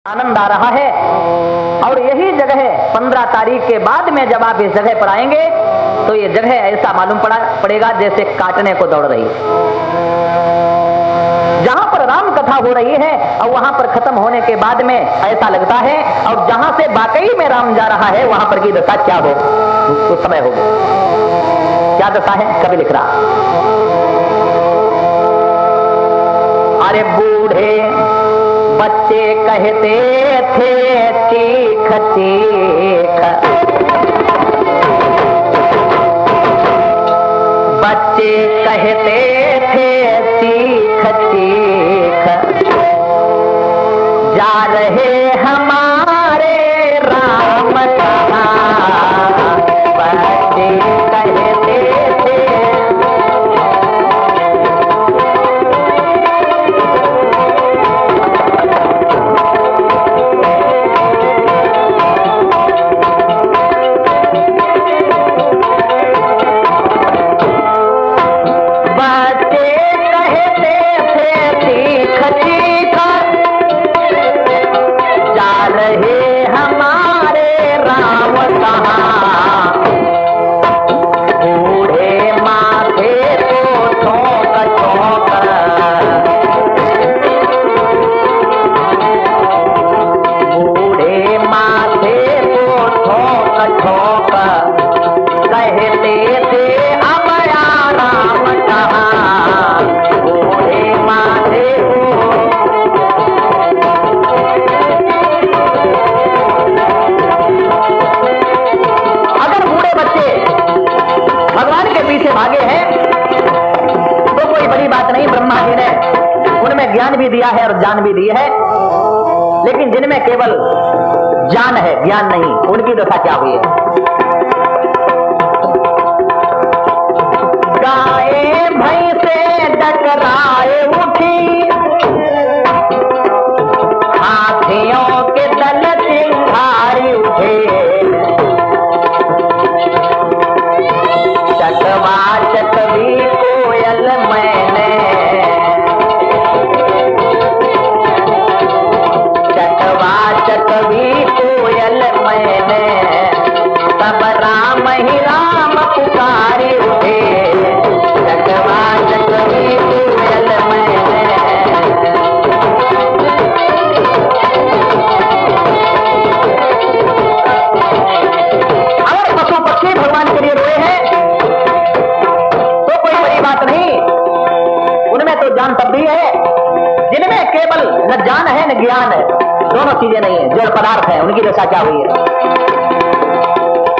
आनंद आ रहा है। और यही जगह 15 तारीख के बाद में जब आप इस जगह पर आएंगे तो ये जगह ऐसा मालूम पड़ेगा जैसे काटने को दौड़ रही है। जहां पर राम कथा हो रही है और वहां पर खत्म होने के बाद में ऐसा लगता है, और जहां से वाकई में राम जा रहा है वहां पर की दशा क्या हो उस समय होगी। क्या दशा है कभी लिख रहा, अरे बूढ़े बच्चे कहते थे चीख चीख, बच्चे कहते थे चीख चीख, जा रहे हमारे राम कहाँ, बच्चे कहते थे। भागे हैं तो कोई बड़ी बात नहीं, ब्रह्मा जी ने उनमें ज्ञान भी दिया है और जान भी दी है। लेकिन जिनमें केवल जान है ज्ञान नहीं, उनकी दशा क्या हुई है। गाय भैंसे टकराए उठी, हाथियों के दल चिंगारी उठे, चकवी कोयल मैंने, चकवी कोयल मैंने, तब राम ही राम पुकारी उठे, चकवी कोयल मैंने। अगर पशु पक्षी भगवान के लिए रोए हैं उनमें तो जान तब भी है, जिनमें केवल न जान है न ज्ञान है, दोनों चीजें नहीं है, जड़ पदार्थ है, उनकी दशा क्या हुई है।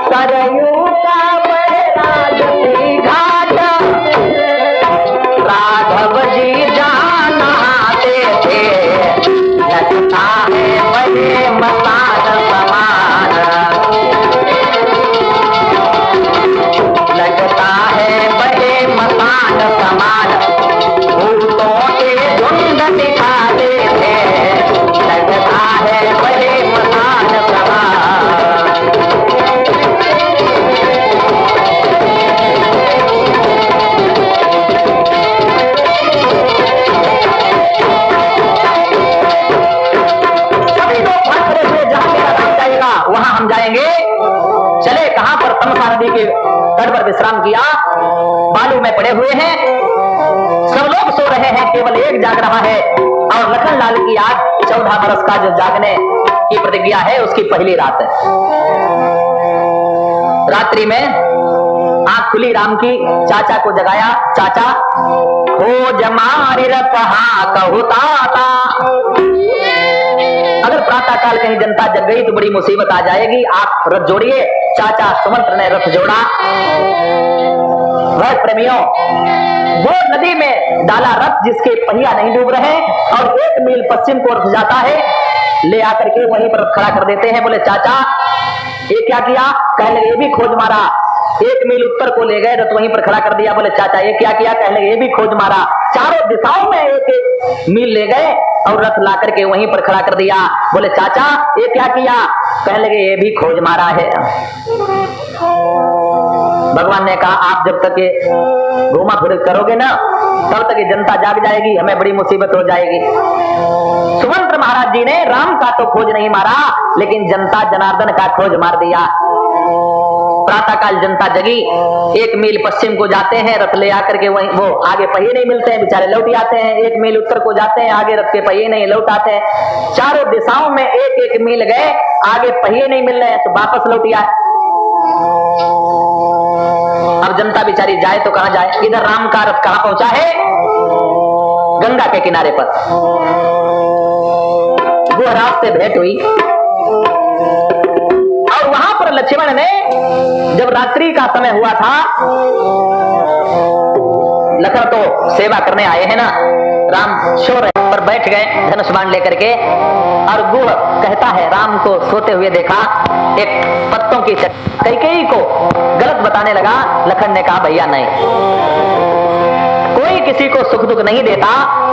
सरयू का बैराग की घाट राघव जी जान आते थे, लगता है बड़े मसान समान, लगता है बड़े मसान समान, भूतों के झुंड दिखाते थे, लगता है बड़े मसान समान। सभी लोग भाग खड़े हुए, जहां मेरा राम जाएगा वहां हम जाएंगे। चले कहां पर, तमसा नदी के तट पर विश्राम किया, बालू में पड़े हुए हैं, सब लोग सो रहे हैं, केवल एक जाग रहा है। और लखन लाल की आज 14 बरस का जो जागने की प्रतिज्ञा है उसकी पहली रात है। रात्रि में आंख खुली राम की, चाचा को जगाया, चाचा खोज मारी कहा कहता था। अगर प्रातः काल कहीं जनता जग गई तो बड़ी मुसीबत आ जाएगी, आप रथ जोड़िए। चाचा सुमंत्र ने रथ जोड़ा। वह प्रेमियों, वो नदी में डाला रथ जिसके पहिया नहीं डूब रहे और 1 मील पश्चिम को रथ जाता है, ले आकर के वहीं पर खड़ा कर देते हैं। बोले चाचा ये क्या किया, कहने लगे ये भी खोज मारा। 1 मील उत्तर को ले गए, रथ वहीं पर खड़ा कर दिया। बोले चाचा ये क्या किया, कहने लगे ये भी खोज मारा। चारों दिशाओं में 1 मील ले गए और रथ ला करके वहीं पर खड़ा कर दिया। बोले चाचा ये क्या किया, कहने लगे ये भी खोज मारा है। भगवान ने कहा आप जब तक ये घूमा फिर करोगे ना तब तक ये जनता जाग जाएगी, हमें बड़ी मुसीबत हो जाएगी। सुमंत्र महाराज जी ने राम का तो खोज नहीं मारा, लेकिन जनता जनार्दन का खोज मार दिया। प्रातः काल जनता जगी, 1 मील पश्चिम को जाते हैं, रथ ले आकर के वहीं वो आगे पहिए नहीं मिलते हैं, बेचारे लौट आते हैं। 1 मील उत्तर को जाते हैं, आगे रथ के पहिए नहीं, लौट आते हैं। चारों दिशाओं में 1-1 मील गए, आगे पहिए नहीं मिल रहे हैं तो वापस लौट आए। अब जनता बेचारी जाए तो कहां जाए? इधर राम का रथ कहां पहुंचा है? गंगा के किनारे पर। वो रात से भेंट हुई और वहां पर लक्ष्मण ने, जब रात्रि का समय हुआ था, लखन तो सेवा करने आए हैं ना, राम सो रहे पर बैठ गए धनुष बाण लेकर के, और गुह कहता है राम को सोते हुए देखा, एक पत्तों की कैकेयी को गलत बताने लगा। लखन ने कहा भैया नहीं, कोई किसी को सुख दुख नहीं देता,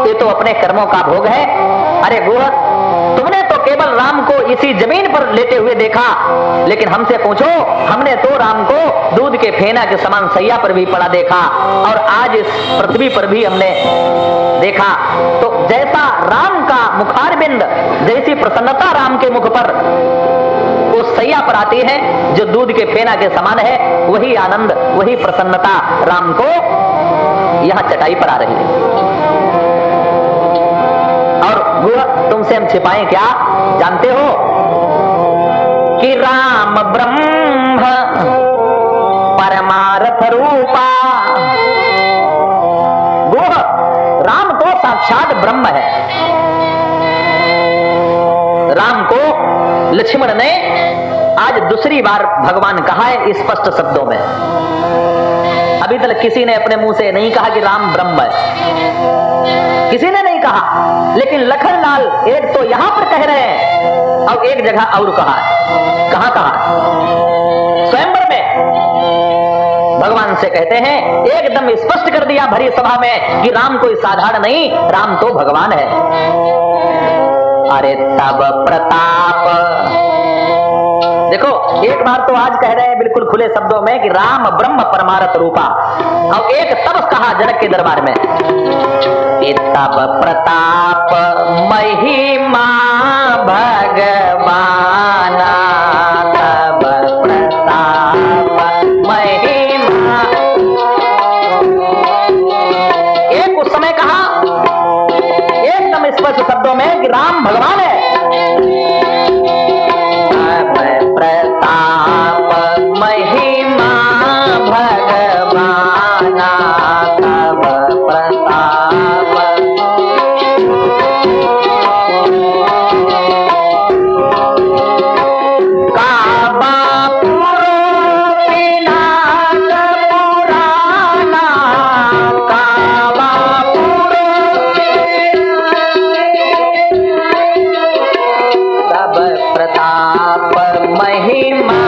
ये तो अपने कर्मों का भोग है। अरे गुह, तुमने तो केवल राम को इसी जमीन पर लेटे हुए देखा, लेकिन हमसे पूछो, हमने तो राम को दूध के फेना के समान सैया पर भी पड़ा देखा, और आज इस पृथ्वी पर भी हमने देखा। तो जैसा राम का मुखारबिंद, जैसी प्रसन्नता राम के मुख पर उस सैया पर आती है जो दूध के फेना के समान है, वही आनंद, वही प्रसन्नता राम को यहां चटाई पर आ रही है। और गुह, तुमसे हम छिपाएं क्या? जानते हो कि राम ब्रह्म परमार्थ रूपा। गुह, राम तो साक्षात ब्रह्म है। राम को लक्ष्मण ने आज दूसरी बार भगवान कहा है स्पष्ट शब्दों में। अभी तक किसी ने अपने मुंह से नहीं कहा कि राम ब्रह्म है, किसी ने नहीं कहा, लेकिन लखनलाल एक तो यहां पर कह रहे हैं और एक जगह और कहा है। कहां कहा? स्वयंवर में भगवान से कहते हैं, एकदम स्पष्ट कर दिया भरी सभा में कि राम कोई साधारण नहीं, राम तो भगवान है। अरे तब प्रताप, देखो एक बार तो आज कह रहे हैं बिल्कुल खुले शब्दों में कि राम ब्रह्म परमार्थ रूपा, और एक तब कहा जनक के दरबार में, तब प्रताप महिमा भगवान, तब प्रताप महिमा। एक उस समय कहा एकदम स्पष्ट शब्दों में कि राम भगवान है। प्रताप महिमा भगवान, तब प्रताप। काबा पिनाक पुराना, काबा तब प्रताप महिमा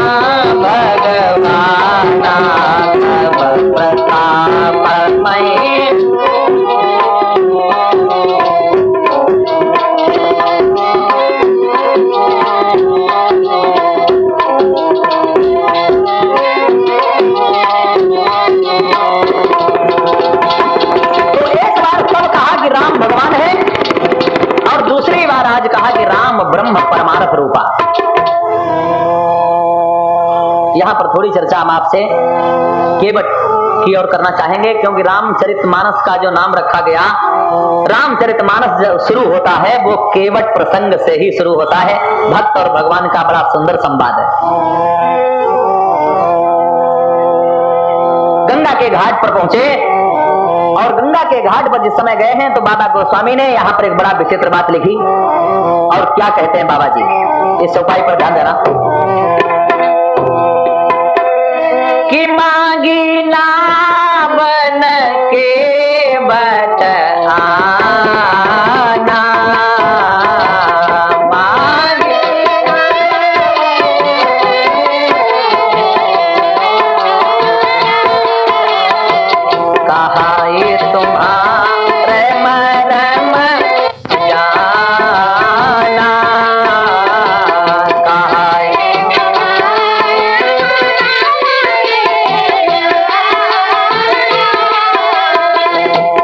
भगवान, तब प्रताप महिमा। तो एक बार तब कहा कि राम भगवान है, और दूसरी बार आज कहा कि राम ब्रह्म परमार्थ रूपा। यहां पर थोड़ी चर्चा हम आपसे केवट की ओर करना चाहेंगे, क्योंकि रामचरितमानस का जो नाम रखा गया, रामचरितमानस जो शुरू होता है वो केवट प्रसंग से ही शुरू होता है। भक्त और भगवान का बड़ा सुंदर संवाद है। गंगा के घाट पर पहुंचे, और गंगा के घाट पर जिस समय गए हैं तो बाबा गोस्वामी ने यहाँ पर एक बड़ा विचित्र बात लिखी। और क्या कहते हैं बाबा जी, इस चौपाई पर ध्यान देना कि मांगी ना बन के बट आना, मांगी कहा ये तुम्हारे मरम जाना,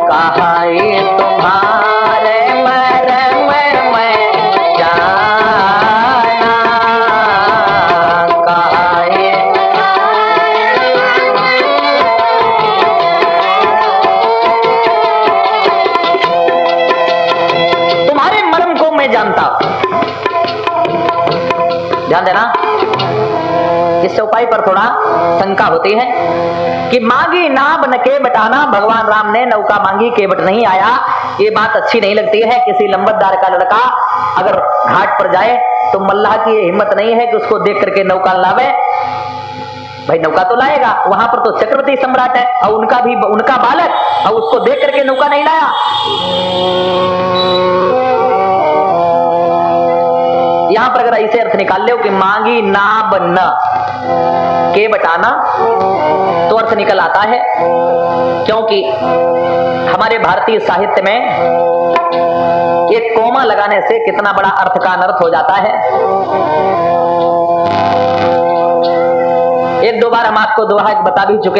कहा ध्यान देना, इस चौपाई पर थोड़ा शंका होती है कि मांगी नाब न के बटाना, भगवान राम ने नौका मांगी केवट नहीं आया। ये बात अच्छी नहीं लगती है। किसी लंबतदार का लड़का अगर घाट पर जाए तो मल्लाह की ये हिम्मत नहीं है कि उसको देख करके नौका लावे। भाई नौका तो लाएगा, वहां पर तो चक्रवर्ती सम्राट है और उनका बालक, और उसको देख करके नौका नहीं लाया। यहां पर अगर ऐसे अर्थ निकाल ले कि मांगी नाब न के बटाना, तो अर्थ निकल आता है, क्योंकि हमारे भारतीय साहित्य में एक कोमा लगाने से कितना बड़ा अर्थ का अनर्थ हो जाता है। एक दो बार हम आपको दोहा बता भी चुके हैं।